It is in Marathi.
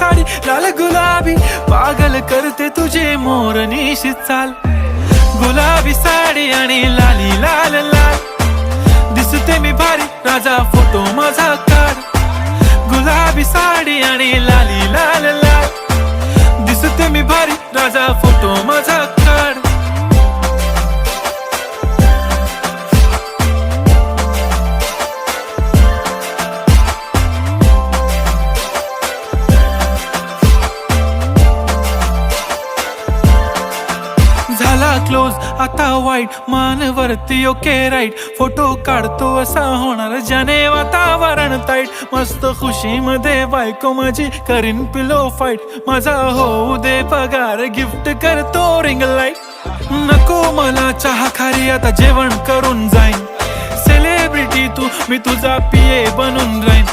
साडी लाल गुलाबी, पागल करते तुझे मोरनीशी चाल. गुलाबी साडी आणि लाली लाल लाल, दिसते मी भारी राजा फोटो माझा काढ. गुलाबी साडी आणि लाली लाल लाल, दिसते मी भारी राजा फोटो माझा काढ. झाला क्लोज आता वाईट, मानवरती ओके राईट, फोटो काढतो असा होणार ज्याने वातावरण ताईट. मस्त खुशी मध्ये बायको माझी करीन पिलो फाईट, माझा होऊ दे पगार गिफ्ट करतो रिंग लाईट. नको मला चहा खारी आता जेवण करून जाईन, सेलिब्रिटी तू मी तुझा पिये बनून राहीन.